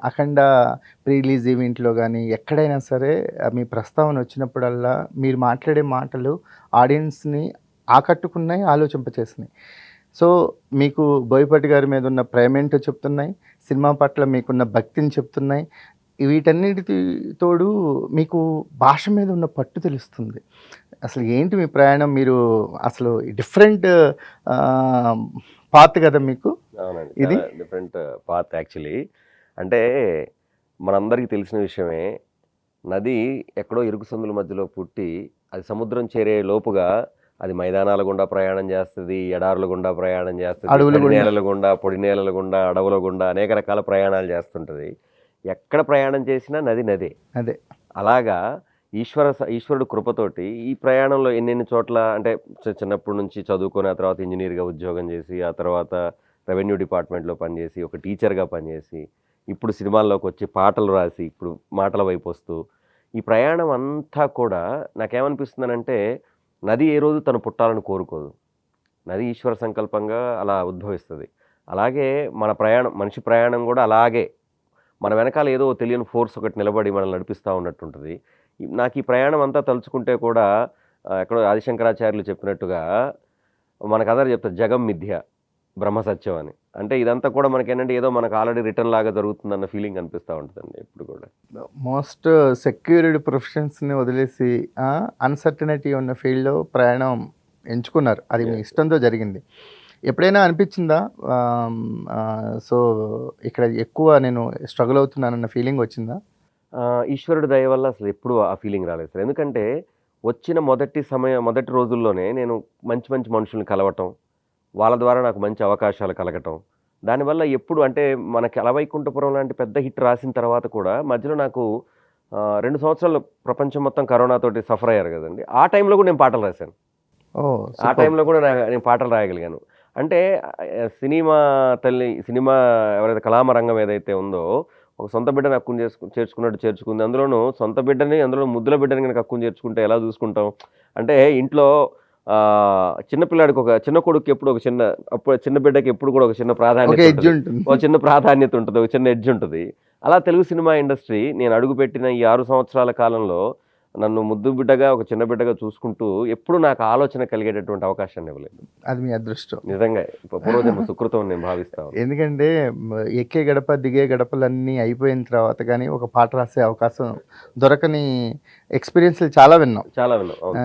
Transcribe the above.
అఖండ pre release ఈవెంట్‌లో గానీ, ఎక్కడైనా సరే మీ ప్రస్తావన వచ్చినప్పుడల్లా మీరు మాట్లాడే మాటలు ఆడియన్స్‌ని ఆకట్టుకున్నాయి, ఆలోచింపచేసినాయి. సో, మీకు బోయపాటి గారి మీద ఉన్న ప్రేమేంటో చెప్తున్నాయి. సినిమా పట్ల మీకున్న భక్తిని చెప్తున్నాయి. వీటన్నిటికి తోడు మీకు భాష మీద ఉన్న పట్టు తెలుస్తుంది. అసలు ఏంటి మీ ప్రయాణం? మీరు అసలు డిఫరెంట్ ఆహ్, పాత్ కదా మీకు అవునండి. ఇది? చాలా డిఫరెంట్ పాత్ యాక్చువల్లీ. అంటే మనందరికీ తెలిసిన విషయమే. నది ఎక్కడో ఇరుకు సందుల మధ్యలో పుట్టి, అది సముద్రం చేరే లోపుగా అది మైదానాల గుండా ప్రయాణం చేస్తది, ఎడారుల గుండా ప్రయాణం చేస్తది, అడవుల తడి గుండా. నేలల గుండా, పొడి నేలల గుండా, అడవుల గుండా అనేక రకాల ప్రయాణాలు చేస్తుంటది. ఎక్కడ ప్రయాణం చేసినా నది నదే. అదే. అలాగా ఈశ్వరుడు కృపతోటి ఈ ప్రయాణంలో ఎన్నెన్ని చోట్ల అంటే చిన్నప్పటి నుంచి చదువుకొని ఆ తర్వాత ఇంజనీర్‌గా ఉద్యోగం చేసి, ఆ తర్వాత రెవెన్యూ డిపార్ట్మెంట్‌లో పనిచేసి, ఒక టీచర్‌గా పనిచేసి, ఇప్పుడు సినిమాల్లోకొచ్చి పాటలు రాసి, ఇప్పుడు మాటల వైపొస్తూ, ఈ ప్రయాణం అంతా కూడా నాకేమనిపిస్తుందనంటే, నది ఏ రోజు తను పుట్టాలని కోరుకోదు. నది ఈశ్వర సంకల్పంగా అలా ఉద్భవిస్తది. అలాగే మనిషి ప్రయాణం గూడా అలాగే మన వెనకాల ఏదో తెలియని ఫోర్స్ ఒకటి నిలబడి మనల్ని నడిపిస్తా ఉన్నట్టుంటది. నాకు ఈ ప్రయాణం అంతా తలుచుకుంటే కూడా ఎక్కడో ఆదిశంకరాచార్యులు చెప్పినట్టుగా మనకందరూ చెప్తారు జగం మిథ్య, బ్రహ్మ సత్యం అని. అంటే ఇదంతా కూడా మనకేంటంటే ఏదో మనకు ఆల్రెడీ రిటర్న్ లాగా జరుగుతుందన్న ఫీలింగ్ అనిపిస్తా ఉంటదండి ఎప్పుడు కూడా. మోస్ట్ సెక్యూర్డ్ ప్రొఫెషన్స్‌ని వదిలేసి అన్‌సర్టెనిటీ ఉన్న ఫీల్డ్‌లో ప్రయాణం ఎంచుకున్నారు. అది మీ ఇష్టంతో జరిగింది. ఎప్పుడైనా అనిపించిందా సో, ఇక్కడ ఎక్కువ నేను స్ట్రగుల్ అవుతున్నానన్న ఫీలింగ్ వచ్చిందా? ఈశ్వరుడి దయ వల్ల అసలు ఎప్పుడూ ఆ ఫీలింగ్ రాలేదు సార్. ఎందుకంటే వచ్చిన మొదటి రోజుల్లోనే నేను మంచి మంచి మనుషుల్ని కలవటం, వాళ్ళ ద్వారా నాకు మంచి అవకాశాలు కలగటం. దానివల్ల ఎప్పుడు అంటే మనకి 'అలవైకుంఠపురం' లాంటి పెద్ద హిట్ రాసిన తర్వాత కూడా మధ్యలో నాకు 2 సంవత్సరాలు ప్రపంచం మొత్తం కరోనాతోటి సఫర్ అయ్యారు గదండీ! ఆ టైంలో కూడా నేను పాటలు రాశాను. ఓహ్! ఆ సూపర్బ్! టైంలో కూడా నేను పాటలు రాయగలిగాను. అంటే సినిమా ఎవరైతే కళామ రంగం ఏదైతే ఉందో, ఒక సొంత బిడ్డని హక్కున చేర్చుకున్నట్టు చేర్చుకుంది. అందులోనూ సొంత బిడ్డని, అందులో ముద్దుల బిడ్డని గనక హక్కున చేర్చుకుంటే ఎలా చూసుకుంటాం? అంటే ఇంట్లో చిన్న పిల్లాడికి ఒక చిన్న కొడుక్కి ఎప్పుడు ఒక అప్పుడు చిన్న బిడ్డకి ఎప్పుడు కూడా ఒక చిన్న ఒక ప్రాధాన్యత ఎడ్జ్ ఉంటది. ఉంటుంది. ఒక చిన్న ప్రాధాన్యత ఉంటది. ఒక చిన్న ఎడ్జ్ ఉంటది. అలా తెలుగు సినిమా ఇండస్ట్రీ నేను అడుగుపెట్టిన ఈ 6 సంవత్సరాల కాలంలో నన్ను ముద్దు బిడ్డగా, ఒక చిన్న బిడ్డగా చూసుకుంటూ ఎప్పుడు నాకు ఆలోచన కలిగేటటువంటి అవకాశాన్ని ఇవ్వలేదు. అది మీ అదృష్టం. నిజంగా పూర్వజన్మ సుకృతం అని నేను భావిస్తా ఉన్నాను. ఎందుకంటే ఎక్కే గడప, దిగే గడపలన్నీ అయిపోయిన తర్వాత గానీ ఒక పాట రాసే అవకాశం దొరకని ఎక్స్‌పీరియన్స్‌లు చాలా విన్నాం. చాలా విన్నాం. అవును.